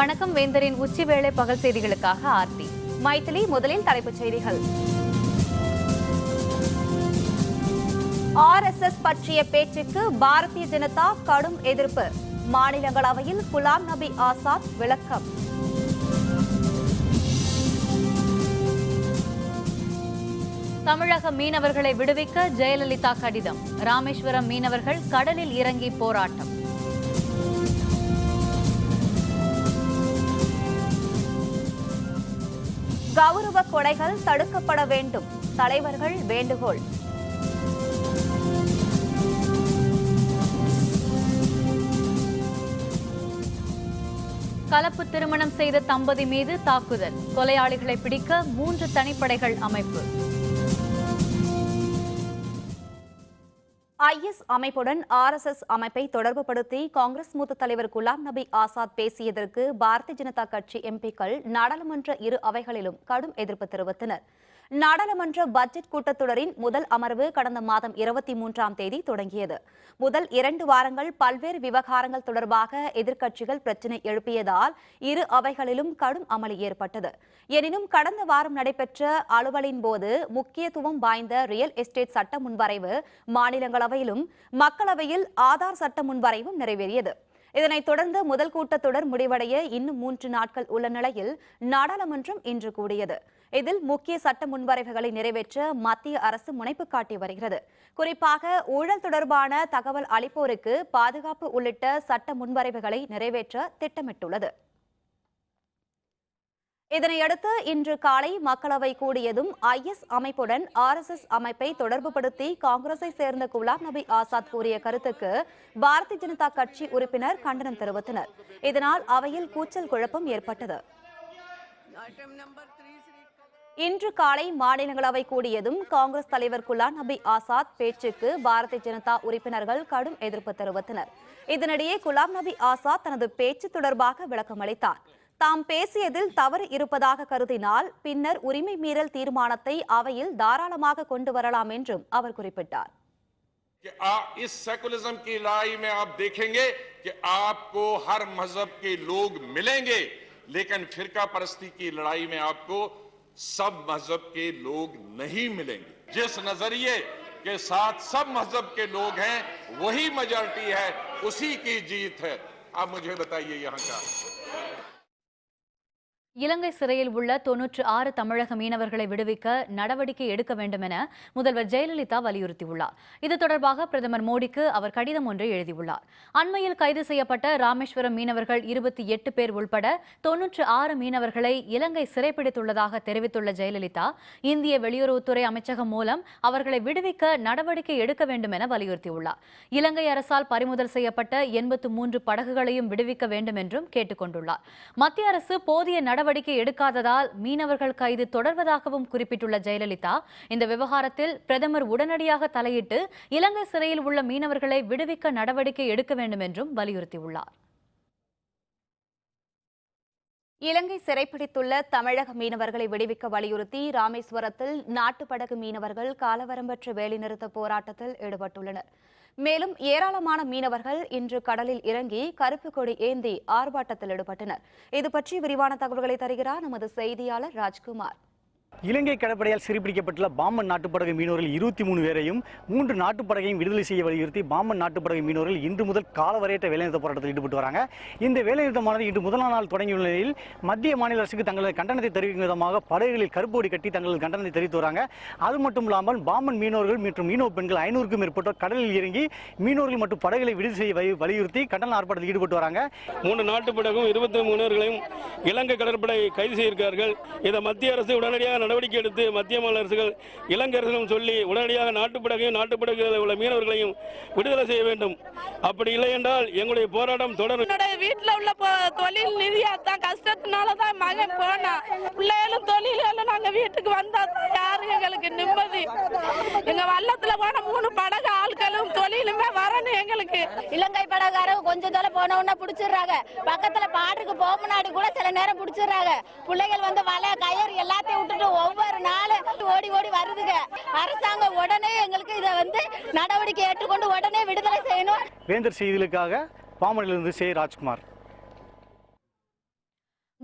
வணக்கம் வேந்தரின் உச்சிவேளை பகல் செய்திகளுக்காக ஆர்த்தி. மைத்திலி. முதலில் தலைப்புச் செய்திகள். RSS பற்றிய பேச்சுக்கு பாரதிய ஜனதா கடும் எதிர்ப்பு. மாநிலங்களவையில் குலாம் நபி ஆசாத் விளக்கம். தமிழக மீனவர்களை விடுவிக்க ஜெயலலிதா கடிதம். ராமேஸ்வரம் மீனவர்கள் கடலில் இறங்கி போராட்டம். கௌரவ கொலைகள் தடுக்கப்பட வேண்டும். தலைவர்கள் வேண்டுகோள். கலப்பு திருமணம் செய்த தம்பதி மீது தாக்குதல். கொலையாளிகளை பிடிக்க 3 தனிப்படைகள் அமைப்பு. IS அமைப்புடன் RSS அமைப்பை தொடர்புபடுத்தி காங்கிரஸ் மூத்த தலைவர் குலாம் நபி ஆசாத் பேசியதற்கு பாரதிய ஜனதா கட்சி எம்பிக்கள் நாடாளுமன்ற இரு அவைகளிலும் கடும் எதிர்ப்பு தெரிவித்தனர். நாடாளுமன்ற பட்ஜெட் கூட்டத்தொடரின் முதல் அமர்வு கடந்த மாதம் 23ஆம் தேதி தொடங்கியது. முதல் 2 வாரங்கள் பல்வேறு விவகாரங்கள் தொடர்பாக எதிர்க்கட்சிகள் பிரச்சினை எழுப்பியதால் இரு அவைகளிலும் கடும் அமளி ஏற்பட்டது. எனினும் கடந்த வாரம் நடைபெற்ற அலுவலின் போது முக்கியத்துவம் வாய்ந்த ரியல் எஸ்டேட் சட்ட முன்வரைவு மாநிலங்களவையிலும் மக்களவையில் ஆதார் சட்ட முன்வரைவும் நிறைவேறியது. இதனைத் தொடர்ந்து முதல் கூட்டத்தொடர் முடிவடைய இன்னும் 3 நாட்கள் உள்ள நிலையில் நாடாளுமன்றம் இன்று கூடியது. இதில் முக்கிய சட்ட முன்வரைவுகளை நிறைவேற்ற மத்திய அரசு முனைப்பு காட்டி வருகிறது. குறிப்பாக ஊழல் தொடர்பான தகவல் அளிப்போருக்கு பாதுகாப்பு உள்ளிட்ட சட்ட முன்வரைவுகளை நிறைவேற்ற திட்டமிட்டுள்ளது. இதனையடுத்து இன்று காலை மக்களவை கூடியதும் IS அமைப்புடன் RSS அமைப்பை தொடர்புபடுத்தி காங்கிரஸை சேர்ந்த குலாம் நபி ஆசாத் கூறிய கருத்துக்கு பாரதிய ஜனதா கட்சி உறுப்பினர் கண்டனம் தெரிவித்தனர். இதனால் அவையில் கூச்சல் குழப்பம் ஏற்பட்டது. இன்று காலை மாநிலங்களவை கூடியதும் காங்கிரஸ் தலைவர் குலாம் நபி ஆசாத் பேச்சுக்கு பாரதிய ஜனதா உறுப்பினர்கள் கடும் எதிர்ப்பு தெரிவித்தனர். இதனிடையே குலாம் நபி ஆசாத் தனது பேச்சு தொடர்பாக விளக்கம் அளித்தார். தாம் பேசியதில் தவறு இருப்பதாக கருதினால் பின்னர் உரிமை மீறல் தீர்மானத்தை அவையில் தாராளமாக கொண்டு வரலாம் என்றும் அவர் குறிப்பிட்டார். इस सेकुलरिज्म की लड़ाई में आप देखेंगे कि आपको हर मजहब के लोग मिलेंगे, लेकिन फिरका परस्ती की लड़ाई में आपको सब मजहब के लोग नहीं मिलेंगे. जिस नजरिए के साथ सब मजहब के लोग हैं वही मेजॉरिटी है, उसी की जीत है. आप मुझे बताइए यहाँ का இலங்கை சிறையில் உள்ள 96 தமிழக மீனவர்களை விடுவிக்க நடவடிக்கை எடுக்க வேண்டும் என முதல்வர் ஜெயலலிதா வலியுறுத்தியுள்ளார். இது தொடர்பாக பிரதமர் மோடிக்கு அவர் கடிதம் ஒன்றை எழுதியுள்ளார். அண்மையில் கைது செய்யப்பட்ட ராமேஸ்வரம் மீனவர்கள் 28 பேர் உள்பட 96 மீனவர்களை இலங்கை சிறைப்பிடித்துள்ளதாக தெரிவித்துள்ள ஜெயலலிதா, இந்திய வெளியுறவுத்துறை அமைச்சகம் மூலம் அவர்களை விடுவிக்க நடவடிக்கை எடுக்க வேண்டும் என வலியுறுத்தியுள்ளார். இலங்கை அரசால் பறிமுதல் செய்யப்பட்ட 83 படகுகளையும் விடுவிக்க வேண்டும் என்றும் கேட்டுக் கொண்டுள்ளார். மத்திய அரசு போதிய நடவடிக்கை எடுக்காததால் மீனவர்கள் கைது தொடர்வதாகவும் குறிப்பிட்டுள்ள ஜெயலலிதா, இந்த விவகாரத்தில் பிரதமர் உடனடியாக தலையிட்டு இலங்கை சிறையில் உள்ள மீனவர்களை விடுவிக்க நடவடிக்கை எடுக்க வேண்டும் என்றும் வலியுறுத்தியுள்ளார். இலங்கை சிறைப்பிடித்துள்ள தமிழக மீனவர்களை விடுவிக்க வலியுறுத்தி ராமேஸ்வரத்தில் நாட்டுப்படகு மீனவர்கள் காலவரம்பற்ற வேலைநிறுத்த போராட்டத்தில் ஈடுபட்டுள்ளனர். மேலும் ஏராளமான மீனவர்கள் இன்று கடலில் இறங்கி கருப்பு கொடி ஏந்தி ஆர்ப்பாட்டத்தில் ஈடுபட்டனர். இது பற்றி விரிவான தகவல்களை தருகிறார் நமது செய்தியாளர் ராஜ்குமார். இலங்கை கடற்படையால் சிறைப்பிடிக்கப்பட்டுள்ள பாம்பன் நாட்டுப்படகு மீனவர்கள் 23 பேரையும் 3 நாட்டுப்படகையும் விடுதலை செய்ய வலியுறுத்தி பாம்பன் நாட்டுப்படகு மீனவர்கள் இன்று முதல் காலவரையற்ற வேலைநிறுத்த போராட்டத்தில் ஈடுபட்டு வராங்க. இந்த வேலைநிறுத்தமானது இன்று முதலாம் நாள் தொடங்கியுள்ள நிலையில் மத்திய மாநில அரசுக்கு தங்களது கண்டனத்தை தெரிவிக்கும் விதமாக படகுகளில் கருப்பு கொடி கட்டி தங்களது கண்டனத்தை தெரிவித்து வராங்க. அது மட்டும் இல்லாமல் பாம்பன் மீனவர்கள் மற்றும் மீனவ பெண்கள் 500க்கும் மேற்பட்டோர் கடலில் இறங்கி மீனவர்கள் மற்றும் படகுகளை விடுதலை செய்ய வலியுறுத்தி கண்டன ஆர்ப்பாட்டத்தில் ஈடுபட்டு வராங்க. 3 நாட்டுப்படகும் 23 மீனவர்களையும் இலங்கை கடற்படை கைது செய்திருக்கிறார்கள். இதை மத்திய அரசு உடனடியாக நடவடிக்கை எடுத்து மத்திய மாநில அரசுகள் இலங்கை அரசுகளும் சொல்லி உடனடியாக நாட்டுப்படகையும் நாட்டுப்படகுகளில் உள்ள மீனவர்களையும் விடுதலை செய்ய வேண்டும். அப்படி இல்லை என்றால் எங்களுடைய போராட்டம் தொடரும். வீட்டில் உள்ள தொழில் நிதியாத்தான் கஷ்டத்தினாலதான் மகன் போனா பிள்ளைகளும் தொழிலும் நாங்க வீட்டுக்கு வந்தா யாரு எங்களுக்கு நிம்மதி. எங்க வள்ளத்துல போன 3 படகு ஆட்களும் தொழிலுமே வரணும் எங்களுக்கு. இலங்கை படகாரங்க கொஞ்சம் தூரம் போன உடனே பிடிச்சிடுறாங்க. பக்கத்துல பாட்டுக்கு போக முன்னாடி கூட சில நேரம் பிடிச்சிடுறாங்க. பிள்ளைகள் வந்து வலை கயிறு எல்லாத்தையும் விட்டுட்டு ஒவ்வொரு நாளும் ஓடி ஓடி வருதுங்க. அரசாங்கம் உடனே எங்களுக்கு இதை வந்து நடவடிக்கை ஏற்றுக்கொண்டு உடனே விடுதலை செய்யணும். வேந்தர் செய்திகளுக்காக பாம்பனிலிருந்து ராஜ்குமார்.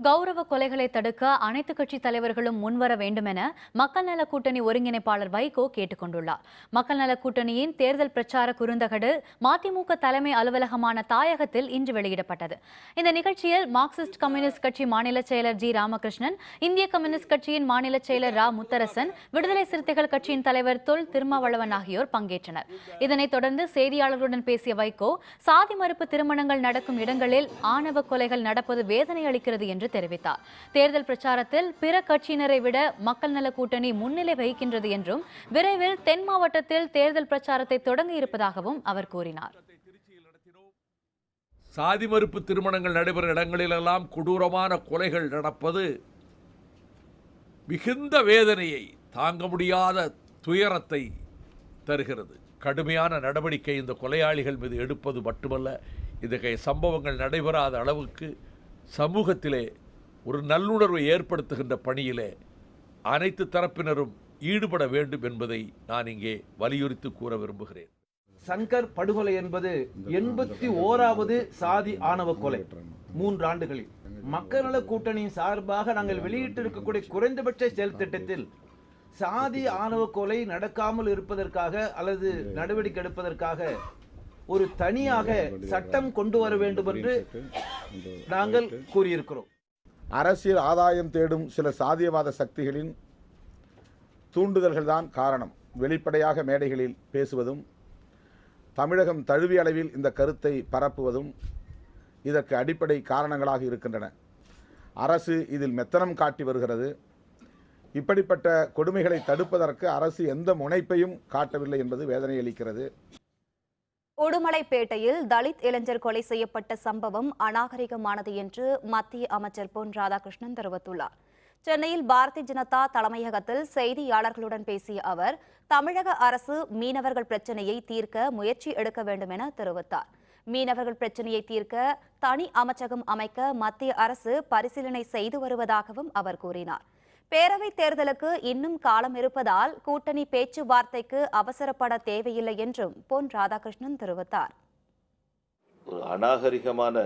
கௌரவ கொலைகளை தடுக்க அனைத்து கட்சி தலைவர்களும் முன்வர வேண்டும் என மக்கள் நல கூட்டணி ஒருங்கிணைப்பாளர் வைகோ கேட்டுக் கொண்டுள்ளார். மக்கள் நல கூட்டணியின் தேர்தல் பிரச்சார குறுந்தகடு மதிமுக தலைமை அலுவலகமான தாயகத்தில் இன்று வெளியிடப்பட்டது. இந்த நிகழ்ச்சியில் மார்க்சிஸ்ட் கம்யூனிஸ்ட் கட்சி மாநில செயலர் ஜி ராமகிருஷ்ணன், இந்திய கம்யூனிஸ்ட் கட்சியின் மாநில செயலர் ரா முத்தரசன், விடுதலை சிறுத்தைகள் கட்சியின் தலைவர் தொல் திருமாவளவன் ஆகியோர் பங்கேற்றனர். இதனைத் தொடர்ந்து செய்தியாளர்களுடன் பேசிய வைகோ, சாதி மறுப்பு திருமணங்கள் நடக்கும் இடங்களில் ஆணவ கொலைகள் நடப்பது வேதனை அளிக்கிறது என்று தெரிவித்தார். தேர்தல் பிரச்சாரத்தில் பிற கட்சியினரை விட மக்கள் நல கூட்டணி முன்னிலை வகிக்கின்றது என்றும் விரைவில் தென் மாவட்டத்தில் தேர்தல் பிரச்சாரத்தை தொடங்க இருப்பதாகவும் அவர் கூறினார். சாதி மறுப்பு திருமணங்கள் நடைபெறும் இடங்களிலெல்லாம் கொடூரமான கொலைகள் நடப்பது மிகுந்த வேதனையை, தாங்க முடியாத துயரத்தை தருகிறது. கடுமையான நடவடிக்கை இந்த கொலையாளிகள் மீது எடுப்பது மட்டுமல்ல, இத்தகைய சம்பவங்கள் நடைபெறாத அளவுக்கு சமூகத்திலே ஒரு நல்லுணர்வை ஏற்படுத்துகின்ற பணியிலே அனைத்து தரப்பினரும் ஈடுபட வேண்டும் என்பதை நான் இங்கே வலியுறுத்தி கூற விரும்புகிறேன். சங்கர் படுகொலை என்பது 81வது சாதி ஆணவ கொலை 3 ஆண்டுகளில். மக்கள் நல கூட்டணியின் சார்பாக நாங்கள் வெளியிட்டிருக்கக்கூடிய குறைந்தபட்ச செயல் திட்டத்தில் சாதி ஆணவ கொலை நடக்காமல் இருப்பதற்காக அல்லது நடவடிக்கை எடுப்பதற்காக ஒரு தனியாக சட்டம் கொண்டு வர வேண்டும் என்று நாங்கள் கூறியிருக்கிறோம். அரசியல் ஆதாயம் தேடும் சில சாதியவாத சக்திகளின் தூண்டுதல்கள் தான் காரணம். வெளிப்படையாக மேடைகளில் பேசுவதும் தமிழகம் தழுவிய அளவில் இந்த கருத்தை பரப்புவதும் இதற்கு அடிப்படை காரணங்களாக இருக்கின்றன. அரசு இதில் மெத்தனம் காட்டி வருகிறது. இப்படிப்பட்ட கொடுமைகளை தடுப்பதற்கு அரசு எந்த முனைப்பையும் காட்டவில்லை என்பது வேதனை அளிக்கிறது. உடுமலைப்பேட்டையில் தலித் இளைஞர் கொலை செய்யப்பட்ட சம்பவம் அநாகரிகமானது என்று மத்திய அமைச்சர் பொன் ராதாகிருஷ்ணன் தெரிவித்துள்ளார். சென்னையில் பாரதிய ஜனதா தலைமையகத்தில் செய்தியாளர்களுடன் பேசிய அவர், தமிழக அரசு மீனவர்கள் பிரச்சினையை தீர்க்க முயற்சி எடுக்க வேண்டும் என தெரிவித்தார். மீனவர்கள் பிரச்சினையை தீர்க்க தனி அமைச்சகம் அமைக்க மத்திய அரசு பரிசீலனை செய்து வருவதாகவும் அவர் கூறினார். பேரவைத் தேர்தலுக்கு இன்னும் காலம் இருப்பதால் கூட்டணி பேச்சுவார்த்தைக்கு அவசரப்பட தேவையில்லை என்றும் பொன் ராதாகிருஷ்ணன் தெரிவித்தார். ஒரு அநாகரிகமான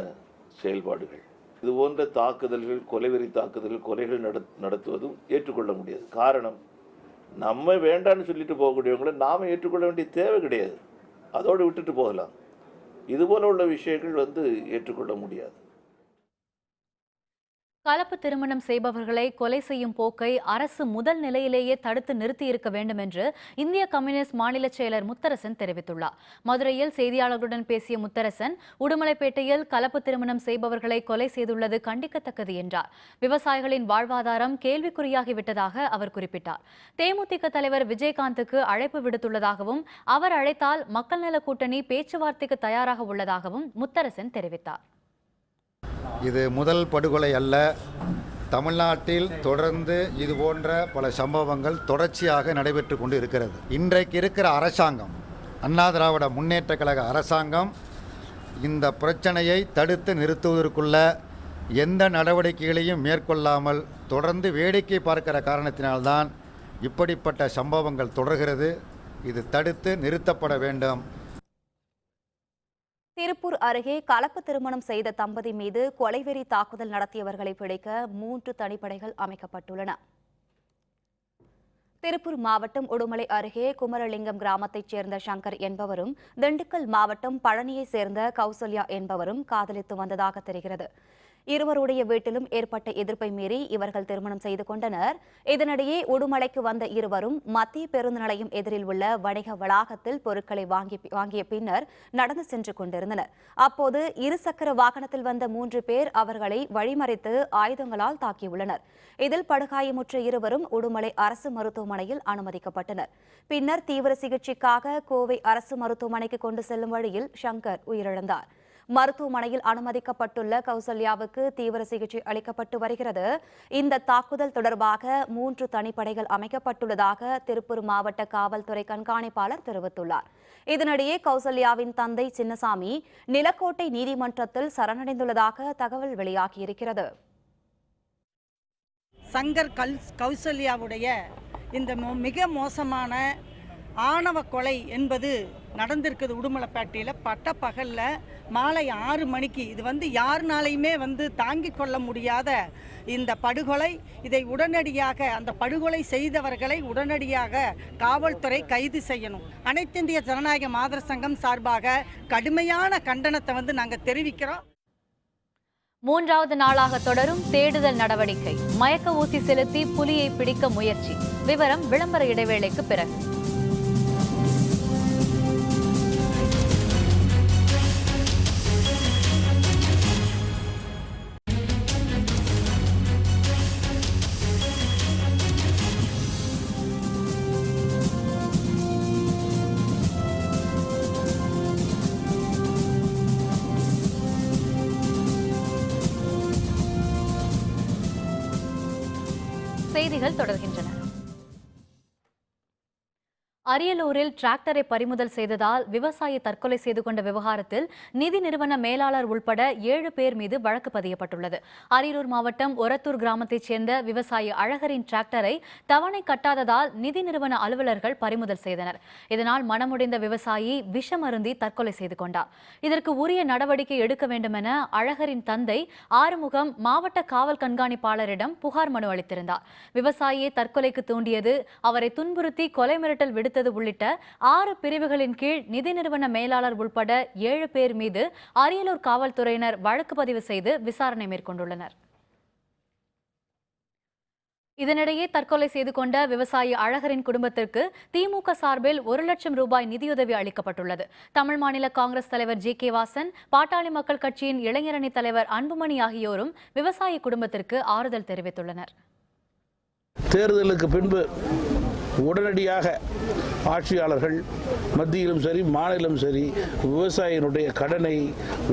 செயல்பாடுகள், இதுபோன்ற தாக்குதல்கள், கொலைவெறி தாக்குதல்கள், கொலைகள் நடத்துவதும் ஏற்றுக்கொள்ள முடியாது. காரணம், நம்ம வேண்டான்னு சொல்லிட்டு போகக்கூடியவங்களை நாம ஏற்றுக்கொள்ள வேண்டிய தேவை கிடையாது. அதோடு விட்டுட்டு போகலாம். இதுபோல உள்ள விஷயங்கள் ஏற்றுக்கொள்ள முடியாது. கலப்பு திருமணம் செய்பவர்களை கொலை செய்யும் போக்கை அரசு முதல் நிலையிலேயே தடுத்து நிறுத்தி இருக்க வேண்டும் என்று இந்திய கம்யூனிஸ்ட் மாநில செயலர் முத்தரசன் தெரிவித்துள்ளார். மதுரையில் செய்தியாளர்களுடன் பேசிய முத்தரசன், உடுமலைப்பேட்டையில் கலப்பு திருமணம் செய்பவர்களை கொலை செய்துள்ளது கண்டிக்கத்தக்கது என்றார். விவசாயிகளின் வாழ்வாதாரம் கேள்விக்குறியாகிவிட்டதாக அவர் குறிப்பிட்டார். தேமுதிக தலைவர் விஜயகாந்துக்கு அழைப்பு விடுத்துள்ளதாகவும் அவர் அழைத்தால் மக்கள் நல கூட்டணி பேச்சுவார்த்தைக்கு தயாராக உள்ளதாகவும் முத்தரசன் தெரிவித்தார். இது முதல் படுகொலை அல்ல. தமிழ்நாட்டில் தொடர்ந்து இது போன்ற பல சம்பவங்கள் தொடர்ச்சியாக நடைபெற்று கொண்டு இருக்கிறது. இன்றைக்கு இருக்கிற அரசாங்கம், அண்ணா திராவிட முன்னேற்ற கழக அரசாங்கம், இந்த பிரச்சனையை தடுத்து நிறுத்துவதற்குள்ள எந்த நடவடிக்கைகளையும் மேற்கொள்ளாமல் தொடர்ந்து வேடிக்கை பார்க்கிற காரணத்தினால்தான் இப்படிப்பட்ட சம்பவங்கள் தொடர்கிறது. இது தடுத்து நிறுத்தப்பட வேண்டும். திருப்பூர் அருகே கலப்பு திருமணம் செய்த தம்பதி மீது கொலைவெறி தாக்குதல் நடத்தியவர்களை பிடிக்க 3 தனிப்படைகள் அமைக்கப்பட்டுள்ளன. திருப்பூர் மாவட்டம் உடுமலை அருகே குமரலிங்கம் கிராமத்தைச் சேர்ந்த சங்கர் என்பவரும், திண்டுக்கல் மாவட்டம் பழனியைச் சேர்ந்த கௌசல்யா என்பவரும் காதலித்து வந்ததாக தெரிகிறது. இருவருடைய வீட்டிலும் ஏற்பட்ட எதிர்ப்பை மீறி இவர்கள் திருமணம் செய்து கொண்டனர். இதனிடையே உடுமலைக்கு வந்த இருவரும் மத்திய பேருந்து நிலையம் எதிரில் உள்ள வணிக வளாகத்தில் பொருட்களை வாங்கிய பின்னர் நடந்து சென்று கொண்டிருந்தனர். அப்போது இருசக்கர வாகனத்தில் வந்த 3 பேர் அவர்களை வழிமறித்து ஆயுதங்களால் தாக்கியுள்ளனர். இதில் படுகாயமுற்ற இருவரும் உடுமலை அரசு மருத்துவமனையில் அனுமதிக்கப்பட்டனர். பின்னர் தீவிர சிகிச்சைக்காக கோவை அரசு மருத்துவமனைக்கு கொண்டு செல்லும் வழியில் சங்கர் உயிரிழந்தார். மருத்துவமனையில் அனுமதிக்கப்பட்டுள்ள கௌசல்யாவுக்கு தீவிர சிகிச்சை அளிக்கப்பட்டு வருகிறது. இந்த தாக்குதல் தொடர்பாக 3 தனிப்படைகள் அமைக்கப்பட்டுள்ளதாக திருப்பூர் மாவட்ட காவல்துறை கண்காணிப்பாளர் தெரிவித்துள்ளார். இதனிடையே கௌசல்யாவின் தந்தை சின்னசாமி நிலக்கோட்டை நீதிமன்றத்தில் சரணடைந்துள்ளதாக தகவல் வெளியாகியிருக்கிறது. சங்கர் கௌசல்யாவுடைய இந்த மிக மோசமான ஆணவ கொலை என்பது நடந்திருக்குது. உடுமலைப்பேட்டையில் பட்ட பகலில் மாலை 6 மணிக்கு. இது யாருனாலையுமே தாங்கிக் கொள்ள முடியாத இந்த படுகொலை. இதை உடனடியாக அந்த படுகொலை செய்தவர்களை உடனடியாக காவல்துறை கைது செய்யணும். அனைத்து இந்திய ஜனநாயக மாதர் சங்கம் சார்பாக கடுமையான கண்டனத்தை நாங்கள் தெரிவிக்கிறோம். 3வது நாளாக தொடரும் தேடுதல் நடவடிக்கை. மயக்க ஊசி செலுத்தி புலியை பிடிக்க முயற்சி. விவரம் விளம்பர இடைவேளைக்கு பிறகு. செய்திகள் தொடர்கின்றன. அரியலூரில் டிராக்டரை பறிமுதல் செய்ததால் விவசாயி தற்கொலை செய்து கொண்ட விவகாரத்தில் நிதி நிறுவன மேலாளர் உள்பட 7 பேர் மீது வழக்கு பதியப்பட்டுள்ளது. அரியலூர் மாவட்டம் ஒரத்தூர் கிராமத்தைச் சேர்ந்த விவசாயி அழகரின் டிராக்டரை தவணை கட்டாததால் நிதி நிறுவன அலுவலர்கள் பறிமுதல் செய்தனர். இதனால் மனமுடைந்த விவசாயி விஷமருந்தி தற்கொலை செய்து கொண்டார். இதற்கு உரிய நடவடிக்கை எடுக்க வேண்டும் என அழகரின் தந்தை ஆறுமுகம் மாவட்ட காவல் கண்காணிப்பாளரிடம் புகார் மனு அளித்திருந்தார். விவசாயியை தற்கொலைக்கு தூண்டியது, அவரை துன்புறுத்தி கொலை மிரட்டல் விடுத்தது உள்ளிட்ட 6 பிரிவுகளின் கீழ் நிதி நிறுவன மேலாளர் உள்பட 7 பேர் மீது அரியலூர் காவல்துறையினர் வழக்கு பதிவு செய்து விசாரணை மேற்கொண்டுள்ளனர். இதனிடையே தற்கொலை செய்து கொண்ட விவசாயி அழகரின் குடும்பத்திற்கு திமுக சார்பில் 1 லட்சம் ரூபாய் நிதியுதவி அளிக்கப்பட்டுள்ளது. தமிழ் மாநில காங்கிரஸ் தலைவர் ஜி.கே. வாசன், பாட்டாளி மக்கள் கட்சியின் இளைஞரணி தலைவர் அன்புமணி ஆகியோரும் விவசாயி குடும்பத்திற்கு ஆறுதல் தெரிவித்துள்ளனர். தேர்தலுக்கு பின்பு உடனடியாக ஆட்சியாளர்கள் மத்தியிலும் சரி மாநிலம் சரி விவசாயிகளுடைய கடனை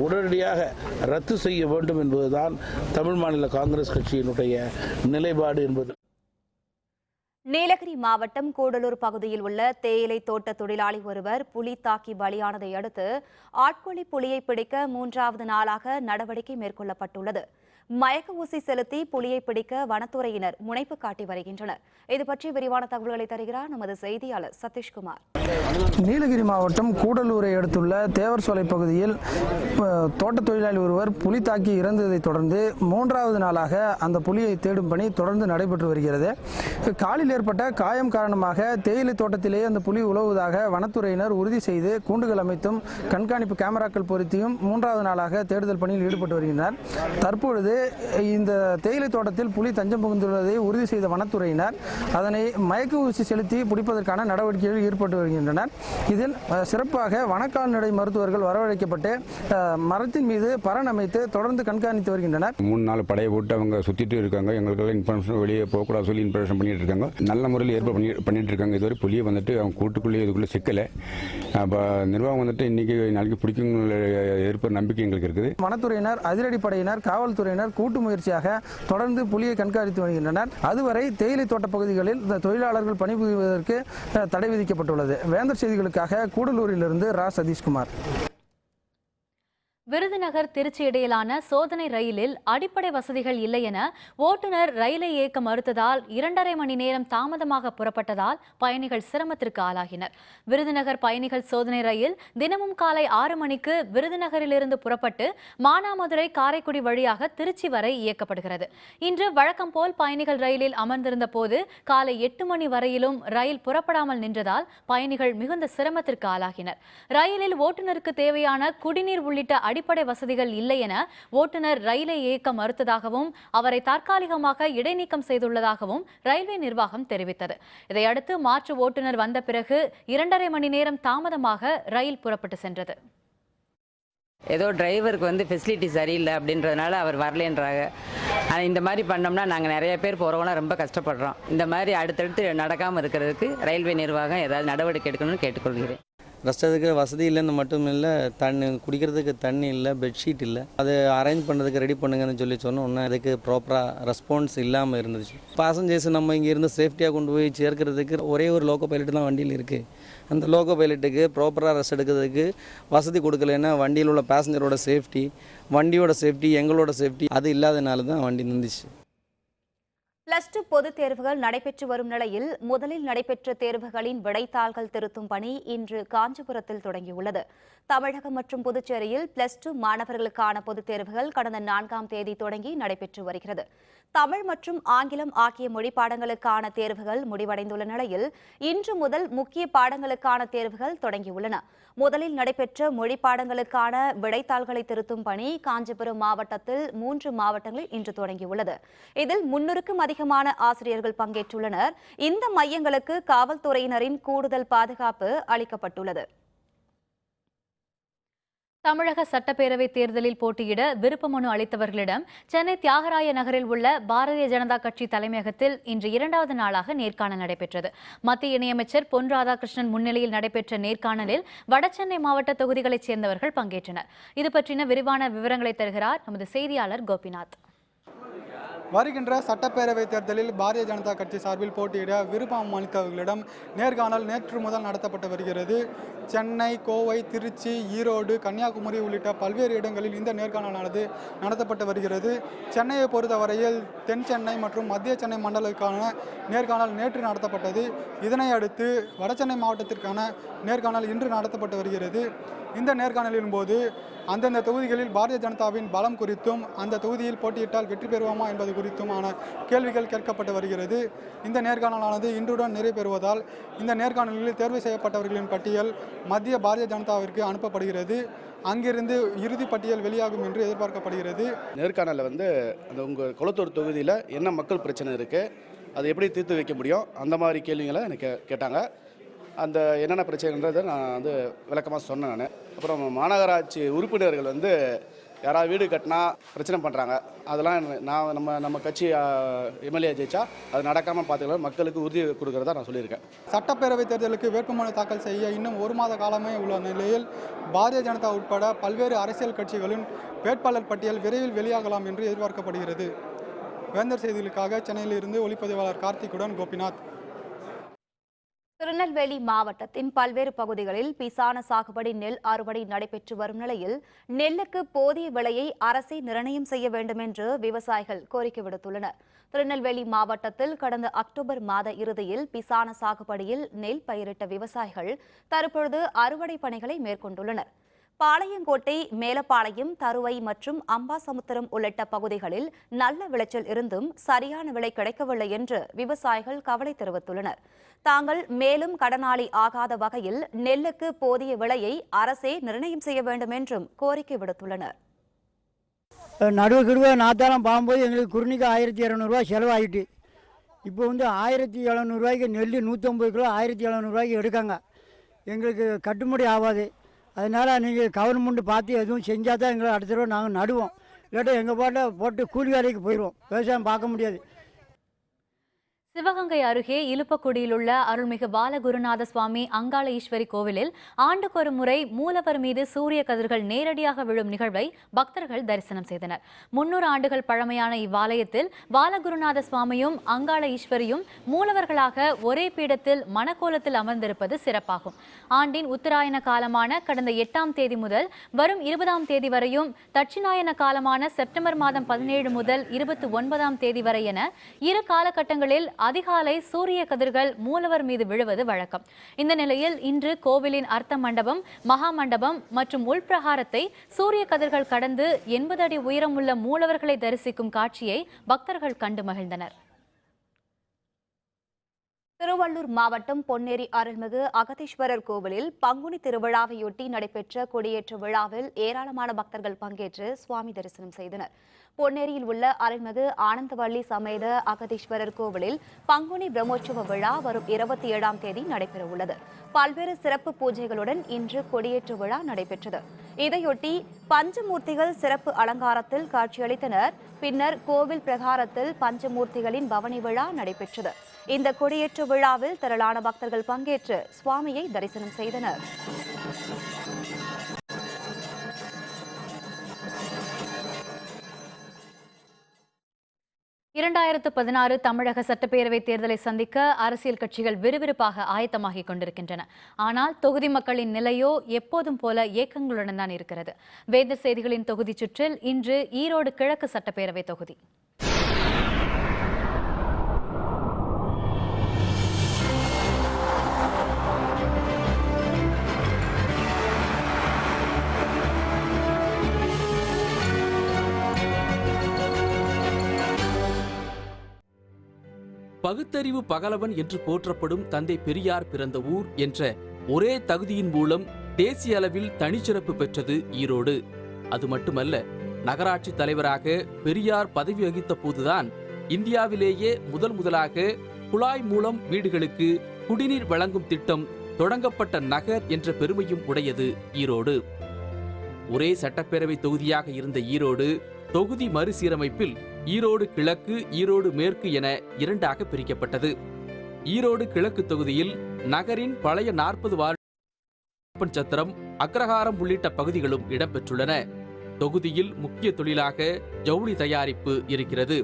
உடனடியாக ரத்து செய்ய வேண்டும் என்பதுதான் தமிழ் மாநில காங்கிரஸ் கட்சியினுடைய நிலைப்பாடு என்பது. நீலகிரி மாவட்டம் கூடலூர் பகுதியில் உள்ள தேயிலை தோட்ட தொழிலாளி ஒருவர் புலி தாக்கி பலியானதை அடுத்து ஆட்கொல்லி புலியை பிடிக்க 3வது நாளாக நடவடிக்கை மேற்கொள்ளப்பட்டுள்ளது. மயக்க ஊசி செலுத்தி புலியை பிடிக்க வனத்துறையினர் முனைப்பு காட்டி வருகின்றனர். இது பற்றி விரிவான தகவல்களை தருகிறார் நமது செய்தியாளர் சதீஷ்குமார். நீலகிரி மாவட்டம் கூடலூரை அடுத்துள்ள தேவர்சோலை பகுதியில் தோட்ட தொழிலாளி ஒருவர் புலி தாக்கி இறந்ததை தொடர்ந்து 3வது நாளாக அந்த புலியை தேடும் பணி தொடர்ந்து நடைபெற்று வருகிறது. காலில் ஏற்பட்ட காயம் காரணமாக தேயிலை தோட்டத்திலேயே அந்த புலி உலவுவதாக வனத்துறையினர் உறுதி செய்து கூண்டுகள் அமைத்தும் கண்காணிப்பு கேமராக்கள் பொருத்தியும் 3வது நாளாக தேடுதல் பணியில் ஈடுபட்டு வருகின்றனர். தற்பொழுது இந்த தேயிலை தோட்டத்தில் புலி தஞ்சம் புகுந்துள்ளதை உறுதி செய்த வனத்துறையினர் அதனை மயக்க ஊசி செலுத்தி பிடிப்பதற்கான நடவடிக்கைகளில் ஈடுபட்டு வருகின்றனர். இதில் சிறப்பாக வனக்கால்நடை மருத்துவர்கள் வரவழைக்கப்பட்டு மரத்தின் மீது பரண் அமைத்து தொடர்ந்து கண்காணித்து வருகின்றனர். 3 நாள் படையை போட்டு அவங்க சுத்திட்டு இருக்காங்க. எங்களுக்கு இன்ஃபர்மேஷன் வெளியே போகக்கூடாது சொல்லி இன்ஃபர்மேஷன் பண்ணிட்டு இருக்காங்க. நல்ல முறையில் ஏற்பாடு பண்ணிட்டு இருக்காங்க. இதுவரை புலியை அவங்க கூட்டுக்குள்ளேயே இதுக்குள்ளே சிக்கலை. அப்போ நிர்வாகம் இன்னைக்கு நாளைக்கு பிடிக்கும் ஏற்ப நம்பிக்கை எங்களுக்கு இருக்குது. வனத்துறையினர், அதிரடிப்படையினர், காவல்துறையினர் கூட்டு முயற்சியாக தொடர்ந்து புலியை கண்காணித்து வருகின்றனர். அதுவரை தேயிலை தோட்ட பகுதிகளில் தொழிலாளர்கள் பணிபுரிவதற்கு தடை விதிக்கப்பட்டுள்ளது. வேந்தர் செய்திகளுக்காக கூடலூரிலிருந்து ரா சதீஷ்குமார். விருதுநகர் திருச்சி இடையிலான சோதனை ரயிலில் அடிப்படை வசதிகள் இல்லை என ஓட்டுநர் ரயிலை இயக்க மறுத்ததால் 2.5 மணி நேரம் தாமதமாக புறப்பட்டதால் பயணிகள் சிரமத்திற்கு ஆளாகினர். விருதுநகர் பயணிகள் சோதனை ரயில் தினமும் காலை 6 மணிக்கு விருதுநகரிலிருந்து புறப்பட்டு மானாமதுரை, காரைக்குடி வழியாக திருச்சி வரை இயக்கப்படுகிறது. இன்று வழக்கம் போல் பயணிகள் ரயிலில் அமர்ந்திருந்த போது காலை 8 மணி வரையிலும் ரயில் புறப்படாமல் நின்றதால் பயணிகள் மிகுந்த சிரமத்திற்கு ஆளாகினர். ரயிலில் ஓட்டுநருக்கு தேவையான குடிநீர் உள்ளிட்ட அடிப்படை வசதிகள் இல்லை என ஓட்டுநர் ரயிலை இயக்க மறுத்ததாகவும் அவரை தற்காலிகமாக இடைநீக்கம் செய்துள்ளதாகவும் ரயில்வே நிர்வாகம் தெரிவித்தது. இதையடுத்து மாற்று ஓட்டுநர் வந்த பிறகு 2.5 மணி நேரம் தாமதமாக ரயில் புறப்பட்டு சென்றது. ஏதோ டிரைவருக்கு ஃபெசிலிட்டி சரியில்லை அப்படின்றதுனால அவர் வரலேன்றாங்க. ஆனால் இந்த மாதிரி பண்ணோம்னா நாங்கள் நிறைய பேர் போகிறவங்களாம் ரொம்ப கஷ்டப்படுறோம். இந்த மாதிரி அடுத்தடுத்து நடக்காமல் இருக்கிறதுக்கு ரயில்வே நிர்வாகம் ஏதாவது நடவடிக்கை எடுக்கணும்னு கேட்டுக்கொள்கிறேன். ரெஸ்டதுக்கு வசதி இல்லைன்னு மட்டும் இல்லை, தண்ணி குடிக்கிறதுக்கு தண்ணி இல்லை, பெட்ஷீட் இல்லை. அது அரேஞ்ச் பண்ணுறதுக்கு ரெடி பண்ணுங்கன்னு சொன்னோன்னே அதுக்கு ப்ராப்பராக ரெஸ்பான்ஸ் இல்லாமல் இருந்துச்சு. பேசஞ்சர்ஸ் நம்ம இங்கேருந்து சேஃப்டியாக கொண்டு போய் சேர்க்கிறதுக்கு ஒரே ஒரு லோக்கோ பைலட் தான் வண்டியில் இருக்குது. அந்த லோக்கோ பைலட்டுக்கு ப்ராப்பராக ரெஸ்ட் எடுக்கிறதுக்கு வசதி கொடுக்கலன்னா வண்டியில் உள்ள பேசஞ்சரோட சேஃப்டி, வண்டியோட சேஃப்டி, எங்களோட சேஃப்டி அது இல்லாதனால தான் வண்டி நின்றுச்சு. பிளஸ் டூ பொதுத் தேர்வுகள் நடைபெற்று வரும் நிலையில் முதலில் நடைபெற்ற தேர்வுகளின் விடைத்தாள்கள் திருத்தும் பணி இன்று காஞ்சிபுரத்தில் தொடங்கியுள்ளது. தமிழகம் மற்றும் புதுச்சேரியில் பிளஸ் டூ மாணவர்களுக்கான பொதுத் தேர்வுகள் கடந்த 4ஆம் தேதி தொடங்கி நடைபெற்று வருகிறது. தமிழ் மற்றும் ஆங்கிலம் ஆகிய மொழி பாடங்களுக்கான தேர்வுகள் முடிவடைந்துள்ள நிலையில் இன்று முதல் முக்கிய பாடங்களுக்கான தேர்வுகள் தொடங்கியுள்ளன. முதலில் நடைபெற்ற மொழி பாடங்களுக்கான விடைத்தாள்களை திருத்தும் பணி காஞ்சிபுரம் மாவட்டத்தில் 3 மாவட்டங்களில் இன்று தொடங்கியுள்ளது. இதில் 300க்கும் அதிகமான ஆசிரியர்கள் பங்கேற்றுள்ளனர். இந்த மையங்களுக்கு காவல்துறையினரின் கூடுதல் பாதுகாப்பு அளிக்கப்பட்டுள்ளது. தமிழக சட்டப்பேரவை தேர்தலில் போட்டியிட விருப்ப மனு அளித்தவர்களிடம் சென்னை தியாகராய நகரில் உள்ள பாரதிய ஜனதா கட்சி தலைமையகத்தில் இன்று 2வது நாளாக நேர்காணல் நடைபெற்றது. மத்திய இணையமைச்சர் பொன் ராதாகிருஷ்ணன் முன்னிலையில் நடைபெற்ற நேர்காணலில் வடசென்னை மாவட்ட தொகுதிகளைச் சேர்ந்தவர்கள் பங்கேற்றனர். இது பற்றின விரிவான விவரங்களை தருகிறார் நமது செய்தியாளர் கோபிநாத். வருகின்ற சட்டப்பேரவை தேர்தலில் பாரதிய ஜனதா கட்சி சார்பில் போட்டியிட விருப்பம் அளித்தவர்களிடம் நேர்காணல் நேற்று முதல் நடத்தப்பட்டு வருகிறது. சென்னை, கோவை, திருச்சி, ஈரோடு, கன்னியாகுமரி உள்ளிட்ட பல்வேறு இடங்களில் இந்த நேர்காணலானது நடத்தப்பட்டு வருகிறது. சென்னையை பொறுத்தவரையில் தென் சென்னை மற்றும் மத்திய சென்னை மண்டலத்திற்கான நேர்காணல் நேற்று நடத்தப்பட்டது. இதனை அடுத்து வடசென்னை மாவட்டத்திற்கான நேர்காணல் இன்று நடத்தப்பட்டு வருகிறது. இந்த நேர்காணலின் போது அந்தந்த தொகுதிகளில் பாரதிய ஜனதாவின் பலம் குறித்தும் அந்த தொகுதியில் போட்டியிட்டால் வெற்றி பெறுவோமா என்பது குறித்துமான கேள்விகள் கேட்கப்பட்டு வருகிறது. இந்த நேர்காணலானது இன்றுடன் நிறைவேறுவதால் இந்த நேர்காணலில் தேர்வு செய்யப்பட்டவர்களின் பட்டியல் மத்திய பாரதிய ஜனதாவிற்கு அனுப்பப்படுகிறது. அங்கிருந்து இறுதி பட்டியல் வெளியாகும் என்று எதிர்பார்க்கப்படுகிறது. நேர்காணலில் அந்த உங்கள் குளத்தூர் தொகுதியில் என்ன மக்கள் பிரச்சனை இருக்குது, அதை எப்படி தீர்த்து வைக்க முடியும், அந்த மாதிரி கேள்விகளை எனக்கு கேட்டாங்க. அந்த என்னென்ன பிரச்சனைன்றதை நான் விளக்கமாக சொன்னேன். நான் அப்புறம் மாநகராட்சி உறுப்பினர்கள் யாராவது வீடு கட்டினா பிரச்சனை பண்ணுறாங்க, அதெல்லாம் நான் நம்ம கட்சி எம்எல்ஏ ஜெயிச்சா அது நடக்காமல் பார்த்துக்கலாம், மக்களுக்கு உறுதி கொடுக்குறதா நான் சொல்லியிருக்கேன். சட்டப்பேரவை தேர்தலுக்கு வேட்புமனு தாக்கல் செய்ய இன்னும் 1 மாத காலமே உள்ள நிலையில் பாரதிய ஜனதா உட்பட பல்வேறு அரசியல் கட்சிகளின் வேட்பாளர் பட்டியல் விரைவில் வெளியாகலாம் என்று எதிர்பார்க்கப்படுகிறது. வேந்தர் செய்திகளுக்காக சென்னையிலிருந்து ஒளிப்பதிவாளர் கார்த்திக்குடன் கோபிநாத். திருநெல்வேலி மாவட்டத்தின் பல்வேறு பகுதிகளில் பிசான சாகுபடி நெல் அறுவடை நடைபெற்று வரும் நிலையில் நெல்லுக்கு போதிய விலையை அரசே நிர்ணயம் செய்ய வேண்டும் என்று விவசாயிகள் கோரிக்கை விடுத்துள்ளனர். திருநெல்வேலி மாவட்டத்தில் கடந்த அக்டோபர் மாத இறுதியில் பிசான சாகுபடியில் நெல் பயிரிட்ட விவசாயிகள் தற்பொழுது அறுவடை பணிகளை மேற்கொண்டுள்ளனர். பாளையங்கோட்டை, மேலப்பாளையம், தருவை மற்றும் அம்பாசமுத்திரம் உள்ளிட்ட பகுதிகளில் நல்ல விளைச்சல் இருந்தும் சரியான விலை கிடைக்கவில்லை என்று விவசாயிகள் கவலை தெரிவித்துள்ளனர். தாங்கள் மேலும் கடனாளி ஆகாத வகையில் நெல்லுக்கு போதிய விலையை அரசே நிர்ணயம் செய்ய வேண்டும் என்றும் கோரிக்கை விடுத்துள்ளனர். நடுவு நாத்தாலம் பாகும்போது எங்களுக்கு குருணிக்கு 1200 ரூபா செலவாகிட்டு, இப்போ 1700 ரூபாய்க்கு நெல் 150 கிலோ 1700 ரூபாய்க்கு எடுக்காங்க. எங்களுக்கு கட்டுப்படி ஆகாது. அதனால் நீங்கள் கவர்மெண்ட் பார்த்து எதுவும் செஞ்சால் தான் எங்களை அடுத்த தடவை நாங்கள் நடுவோம். இல்லாட்டா எங்கள் போட்டு கூலி வேலைக்கு போயிடுவோம். விவசாயம் பார்க்க முடியாது. சிவகங்கை அருகே இலுப்பக்குடியில் உள்ள அருள்மிகு பாலகுருநாத சுவாமி அங்காள ஈஸ்வரி கோவிலில் ஆண்டுக்கொரு முறை மூலவர் மீது சூரிய கதிர்கள் நேரடியாக விழும் நிகழ்வை பக்தர்கள் தரிசனம் செய்தனர். 300 ஆண்டுகள் பழமையான இவ்வாலயத்தில் பாலகுருநாத சுவாமியும் அங்காள ஈஸ்வரியும் மூலவர்களாக ஒரே பீடத்தில் மணக்கோலத்தில் அமர்ந்திருப்பது சிறப்பாகும். ஆண்டின் உத்தராயண காலமான கடந்த 8ஆம் தேதி முதல் வரும் 20ஆம் தேதி வரையும், தட்சிணாயன காலமான செப்டம்பர் மாதம் 17 முதல் 29ஆம் தேதி வரை என 2 காலகட்டங்களில் அதிகாலை சூரிய கதிர்கள் மூலவர் மீது விழுவது வழக்கம். இந்த நிலையில் இன்று கோவிலின் அர்த்த மண்டபம், மகா மண்டபம் மற்றும் உள்பிரகாரத்தை சூரிய கதிர்கள் கடந்து 80 அடி உயரமுள்ள மூலவர்களை தரிசிக்கும் காட்சியை பக்தர்கள் கண்டு மகிழ்ந்தனர். திருவள்ளூர் மாவட்டம் பொன்னேரி அருள்மிகு அகதீஸ்வரர் கோவிலில் பங்குனி திருவிழாவையொட்டி நடைபெற்ற கொடியேற்ற விழாவில் ஏராளமான பக்தர்கள் பங்கேற்று சுவாமி தரிசனம் செய்தனர். பொன்னேரியில் உள்ள அருள்மிகு ஆனந்தவள்ளி சமேத அகதீஸ்வரர் கோவிலில் பங்குனி பிரம்மோற்சவ விழா வரும் 27ஆம் தேதி நடைபெறவுள்ளது. பல்வேறு சிறப்பு பூஜைகளுடன் இன்று கொடியேற்ற விழா நடைபெற்றது. இதையொட்டி பஞ்சமூர்த்திகள் சிறப்பு அலங்காரத்தில் காட்சியளித்தனர். பின்னர் கோவில் பிரகாரத்தில் பஞ்சமூர்த்திகளின் பவனி விழா நடைபெற்றது. இந்த கொடியேற்ற விழாவில் திரளான பக்தர்கள் பங்கேற்று சுவாமியை தரிசனம் செய்தனர். (2016) தமிழக சட்டப்பேரவை தேர்தலை சந்திக்க அரசியல் கட்சிகள் விறுவிறுப்பாக ஆயத்தமாகிக் கொண்டிருக்கின்றன. ஆனால் தொகுதி மக்களின் நிலையோ எப்போதும் போல ஏக்கங்களுடன் தான் இருக்கிறது. வேந்தர் செய்திகளின் தொகுதி சுற்றில் இன்று ஈரோடு கிழக்கு சட்டப்பேரவை தொகுதி. பகுத்தறிவு பகலவன் என்று போற்றப்படும் தந்தை பெரியார் பிறந்த ஊர் என்ற ஒரே தகுதியின் மூலம் தேசிய அளவில் தனிச்சிறப்பு பெற்றது ஈரோடு. அது மட்டுமல்ல, நகராட்சி தலைவராக பெரியார் பதவி வகித்த போதுதான் இந்தியாவிலேயே முதலாக குழாய் மூலம் வீடுகளுக்கு குடிநீர் வழங்கும் திட்டம் தொடங்கப்பட்ட நகர் என்ற பெருமையும் உடையது ஈரோடு. ஒரே சட்டப்பேரவை தொகுதியாக இருந்த ஈரோடு தொகுதி மறுசீரமைப்பில் ஈரோடு கிழக்கு, ஈரோடு மேற்கு என இரண்டாக பிரிக்கப்பட்டது. ஈரோடு கிழக்கு தொகுதியில் நகரின் பழைய 40 வார்டு சத்திரம், அக்ரஹாரம் உள்ளிட்ட பகுதிகளும் இடம்பெற்றுள்ளன. தொகுதியில் முக்கிய தொழிலாக ஜவுளி தயாரிப்பு இருக்கிறது.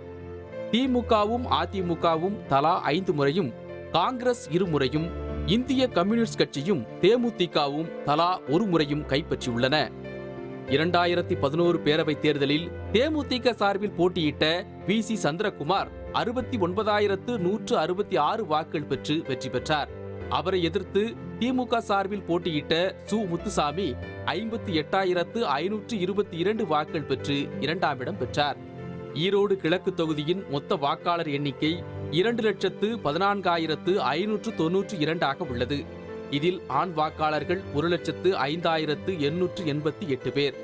திமுகவும் அதிமுகவும் தலா 5 முறையும், காங்கிரஸ் 2 முறையும், இந்திய கம்யூனிஸ்ட் கட்சியும் தேமுதிகவும் தலா 1 முறையும் கைப்பற்றியுள்ளன. 2011 பேரவைத் தேர்தலில் தேமுதிக சார்பில் போட்டியிட்ட வி.சி. சந்திரகுமார் 69,166 வாக்குகள் பெற்று வெற்றி பெற்றார். அவரை எதிர்த்து திமுக சார்பில் போட்டியிட்ட சு. முத்துசாமி 58,522 வாக்குகள் பெற்று 2ஆம் இடம் பெற்றார். ஈரோடு கிழக்கு தொகுதியின் மொத்த வாக்காளர் எண்ணிக்கை 2,14,592 உள்ளது. இதில் ஆண் வாக்காளர்கள் 1,05,888 பேர்,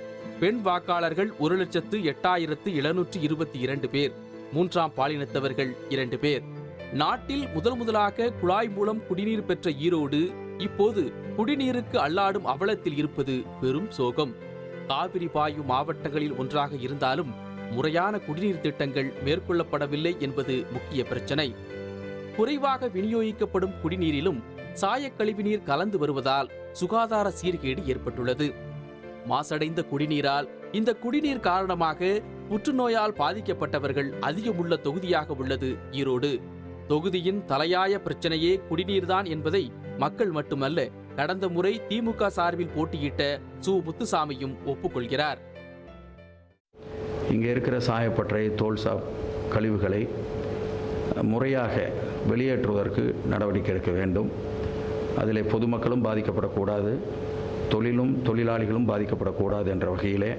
பெண் வாக்காளர்கள் 1,08,722 பேர், மூன்றாம் பாலினத்தவர்கள் 2 பேர். நாட்டில் முதலாக குழாய் மூலம் குடிநீர் பெற்ற ஈரோடு இப்போது குடிநீருக்கு அல்லாடும் அவலத்தில் இருப்பது பெரும் சோகம். காவிரி பாயும் மாவட்டங்களில் ஒன்றாக இருந்தாலும் முறையான குடிநீர் திட்டங்கள் மேற்கொள்ளப்படவில்லை என்பது முக்கிய பிரச்சனை. குறைவாக விநியோகிக்கப்படும் குடிநீரிலும் சாயக்கழிவு நீர் கலந்து வருவதால் சுகாதார சீர்கேடு ஏற்பட்டுள்ளது. மாசடைந்த குடிநீரால் இந்த குடிநீர் காரணமாக புற்றுநோயால் பாதிக்கப்பட்டவர்கள் அதிகமுள்ள தொகுதியாக உள்ளது ஈரோடு. தொகுதியின் தலையாய பிரச்சனையே குடிநீர்தான் என்பதை மக்கள் மட்டுமல்ல, கடந்த முறை திமுக சார்பில் போட்டியிட்ட சு. முத்துசாமியும் ஒப்புக்கொள்கிறார். இங்கே இருக்கிற சாயப்பட்டறை, தோல் சாப் கழிவுகளை முறையாக வெளியேற்றுவதற்கு நடவடிக்கை எடுக்க வேண்டும். அதில் பொதுமக்களும் பாதிக்கப்படக்கூடாது, தொழிலாளிகளும் பாதிக்கப்படக்கூடாது என்ற வகையிலே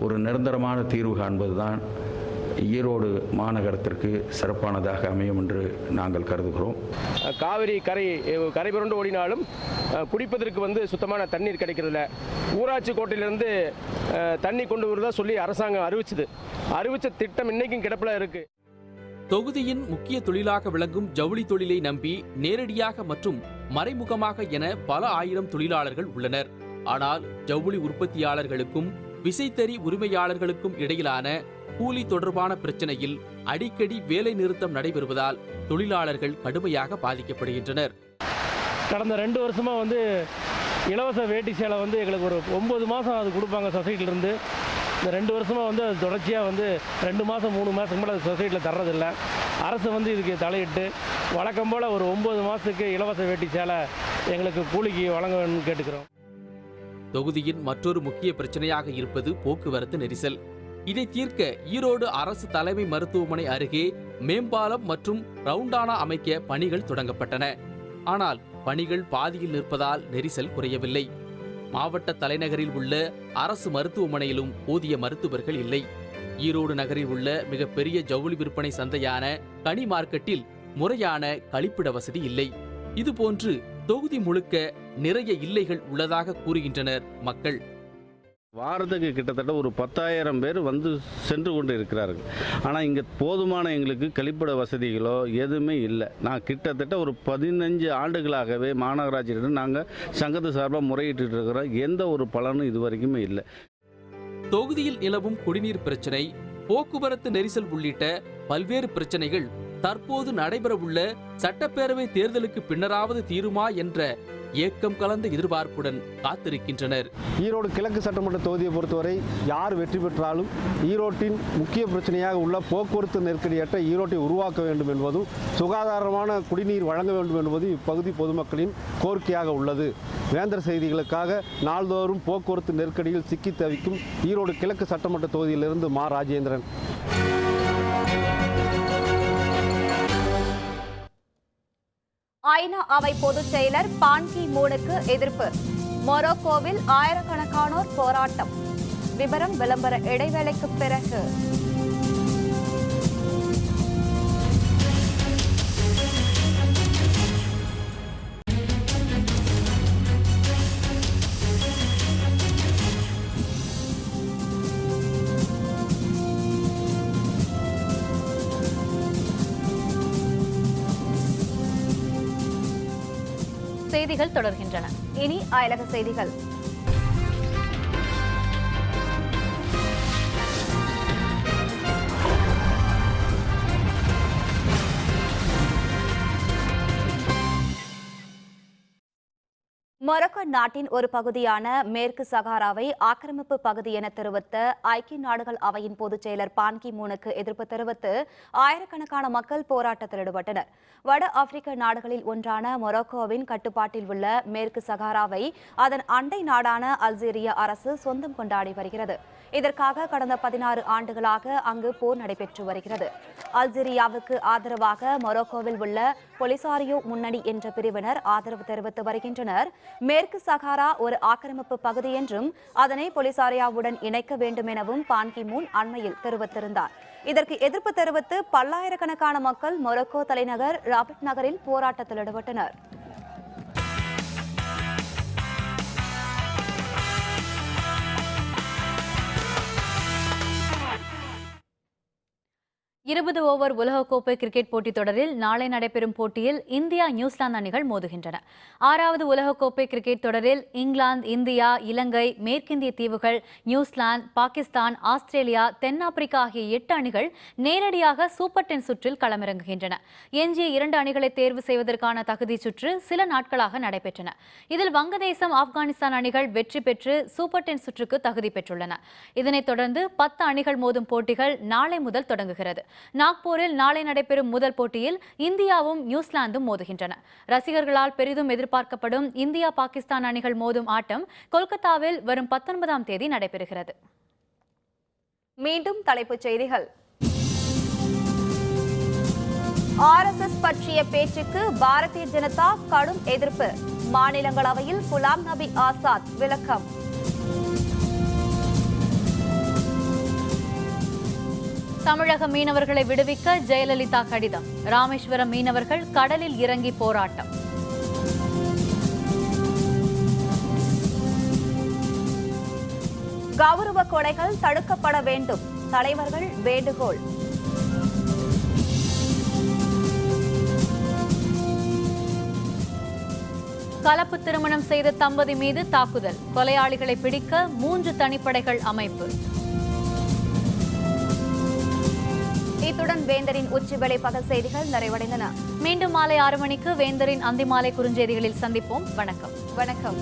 ஒரு நிரந்தரமான தீர்வு காண்பதுதான் ஈரோடு மாநகரத்திற்கு சிறப்பானதாக அமையும் என்று நாங்கள் கருதுகிறோம். காவிரி கரை புரண்டு ஓடினாலும் குடிப்பதற்கு சுத்தமான தண்ணீர் கிடைக்கிறதில்ல. ஊராட்சி கோட்டையிலிருந்து தண்ணி கொண்டு வருவதா சொல்லி அரசாங்கம் அறிவிச்ச திட்டம் இன்னைக்கும் கிடப்பில் இருக்கு. தொகுதியின் முக்கிய தொழிலாக விளங்கும் ஜவுளி தொழிலை நம்பி நேரடியாக மற்றும் மறைமுகமாக என பல ஆயிரம் தொழிலாளர்கள் உள்ளனர். ஆனால் ஜவுளி உற்பத்தியாளர்களுக்கும் விசைத்தறி உரிமையாளர்களுக்கும் இடையிலான கூலி தொடர்பான பிரச்சனையில் அடிக்கடி வேலை நிறுத்தம் நடைபெறுவதால் தொழிலாளர்கள் கடுமையாக பாதிக்கப்படுகின்றனர். கடந்த 2 வருஷமா இலவச வேட்டி சேலை எங்களுக்கு ஒரு 9 மாதம் அது கொடுப்பாங்க சொசைட்டிலிருந்து. இந்த 2 வருஷமா அது தொடர்ச்சியாக 2 மாதம் 3 மாதத்துக்கு மேலே சொசைட்டியில் தர்றதில்லை. அரசு இதுக்கு தலையிட்டு வழக்கம் போல் ஒரு 9 மாதத்துக்கு இலவச வேட்டி சேலை எங்களுக்கு கூலிக்கு வழங்க வேணும்னு கேட்டுக்கிறோம். தொகுதியின் மற்றொரு முக்கிய பிரச்சனையாக இருப்பது போக்குவரத்து நெரிசல். இதை தீர்க்க ஈரோடு அரசு தலைமை மருத்துவமனை அருகே மேம்பாலம் மற்றும் ரவுண்டானா அமைக்க பணிகள் தொடங்கப்பட்டன. ஆனால் பணிகள் பாதியில் நிற்பதால் நெரிசல் குறையவில்லை. மாவட்ட தலைநகரில் உள்ள அரசு மருத்துவமனையிலும் போதிய மருத்துவர்கள் இல்லை. ஈரோடு நகரில் உள்ள மிகப்பெரிய ஜவுளி விற்பனை சந்தையான கனி மார்க்கெட்டில் முறையான கழிப்பிட வசதி இல்லை. இதுபோன்று தொகுதி முழுக்க நிறைய இல்லைகள் உள்ளதாக கூறுகின்றனர் மக்கள். வாரத்துக்கு கிட்டத்தட்ட ஒரு 10,000 பேர் சென்று கொண்டு இருக்கிறார்கள். ஆனால் இங்கே போதுமான எங்களுக்கு கழிப்பிட வசதிகளோ எதுவுமே இல்லை. நான் கிட்டத்தட்ட ஒரு 15 ஆண்டுகளாகவே மாநகராட்சியிடம் நாங்கள் சங்கத்து சார்பாக முறையிட்டு இருக்கிறோம். எந்த ஒரு பலனும் இது வரைக்குமே இல்லை. தொகுதியில் நிலவும் குடிநீர் பிரச்சனை, போக்குவரத்து நெரிசல் உள்ளிட்ட பல்வேறு பிரச்சனைகள் தற்போது நடைபெறவுள்ள சட்டப்பேரவை தேர்தலுக்கு பின்னராவது தீருமா என்ற ஏக்கம் கலந்த எதிர்பார்ப்புடன் காத்திருக்கின்றனர். ஈரோடு கிழக்கு சட்டமன்ற தொகுதியை பொறுத்தவரை யார் வெற்றி பெற்றாலும் ஈரோட்டின் முக்கிய பிரச்சனையாக உள்ள போக்குவரத்து நெருக்கடியற்ற ஈரோட்டை உருவாக்க வேண்டும் என்பதும் சுகாதாரமான குடிநீர் வழங்க வேண்டும் என்பதும் இப்பகுதி பொதுமக்களின் கோரிக்கையாக உள்ளது. வேந்தர் செய்திகளுக்காக நாள்தோறும் போக்குவரத்து நெருக்கடியில் சிக்கி தவிக்கும் ஈரோடு கிழக்கு சட்டமன்ற தொகுதியிலிருந்து மா. ராஜேந்திரன். ஐநா அவை பொதுச் செயலர் பான் கி மூனுக்கு எதிர்ப்பு. மொரோக்கோவில் ஆயிரக்கணக்கானோர் போராட்டம். விவரம் விளம்பர இடைவேளைக்கு பிறகு. செய்திகள் தொடர்கின்றன. இனி அயலக செய்திகள். மொரோக்கோ நாட்டின் ஒரு பகுதியான மேற்கு சகாராவை ஆக்கிரமிப்பு பகுதி என தெரிவித்த ஐக்கிய நாடுகள் அவையின் பொதுச் செயலர் பான் கி மூனுக்கு எதிர்ப்பு தெரிவித்து ஆயிரக்கணக்கான மக்கள் போராட்டத்தில் ஈடுபட்டனர். வட ஆப்பிரிக்க நாடுகளில் ஒன்றான மொரோக்கோவின் கட்டுப்பாட்டில் உள்ள மேற்கு சகாராவை அதன் அண்டை நாடான அல்ஜீரியா அரசு சொந்தம் கொண்டாடி வருகிறது. இதற்காக கடந்த 16 ஆண்டுகளாக அங்கு போர் நடைபெற்று வருகிறது. அல்ஜீரியாவுக்கு ஆதரவாக மொரோக்கோவில் உள்ள பொலிசாரியோ முன்னணி என்ற பிரிவினர் ஆதரவு தெரிவித்து வருகின்றனர். மேற்கு சகாரா ஒரு ஆக்கிரமிப்பு பகுதி என்றும் அதனை பொலிசாரியாவுடன் இணைக்க வேண்டும் எனவும் பான் கி மூன் அண்மையில் தெரிவித்திருந்தார். இதற்கு எதிர்ப்பு தெரிவித்து பல்லாயிரக்கணக்கான மக்கள் மொரோக்கோ தலைநகர் ராபட் நகரில் போராட்டத்தில் ஈடுபட்டனர். இருபது ஓவர் உலகக்கோப்பை கிரிக்கெட் போட்டித் தொடரில் நாளை நடைபெறும் போட்டியில் இந்தியா நியூசிலாந்து அணிகள் மோதுகின்றன. 6வது உலகக்கோப்பை கிரிக்கெட் தொடரில் இங்கிலாந்து, இந்தியா, இலங்கை, மேற்கிந்திய தீவுகள், நியூசிலாந்து, பாகிஸ்தான், ஆஸ்திரேலியா, தென்னாப்பிரிக்கா ஆகிய 8 அணிகள் நேரடியாக சூப்பர் 10 சுற்றில் களமிறங்குகின்றன. எஞ்சிய 2 அணிகளை தேர்வு செய்வதற்கான தகுதி சுற்று சில நாட்களாக நடைபெற்றன. இதில் வங்கதேசம், ஆப்கானிஸ்தான் அணிகள் வெற்றி பெற்று சூப்பர் 10 சுற்றுக்கு தகுதி பெற்றுள்ளன. இதனைத் தொடர்ந்து 10 அணிகள் மோதும் போட்டிகள் நாளை முதல் தொடங்குகிறது. நாக்பூரில் நாளை நடைபெறும் முதல் போட்டியில் இந்தியாவும் நியூசிலாந்தும் மோதுகின்றன. ரசிகர்களால் பெரிதும் எதிர்பார்க்கப்படும் இந்தியா பாகிஸ்தான் அணிகள் மோதும் ஆட்டம் கொல்கத்தாவில் வரும் 19ஆம் தேதி நடைபெறுகிறது. மீண்டும் தலைப்புச் செய்திகள். RSS பற்றிய பேச்சுக்கு பாரதிய ஜனதா கடும் எதிர்ப்பு. மாநிலங்களவையில் குலாம் நபி ஆசாத் விளக்கம். தமிழக மீனவர்களை விடுவிக்க ஜெயலலிதா கடிதம். ராமேஸ்வரம் மீனவர்கள் கடலில் இறங்கி போராட்டம். கௌரவ கொலைகள் தடுக்கப்பட வேண்டும். தலைவர்கள் வேண்டுகோள். கலப்பு திருமணம் செய்த தம்பதி மீது தாக்குதல். கொலையாளிகளை பிடிக்க 3 தனிப்படைகள் அமைப்பு. இத்துடன் வேந்தரின் உச்சிவேளை பகல் செய்திகள் நிறைவடைந்தன. மீண்டும் மாலை 6 மணிக்கு வேந்தரின் அந்திமாலை குறுஞ்செய்திகளில் சந்திப்போம். வணக்கம். வணக்கம்.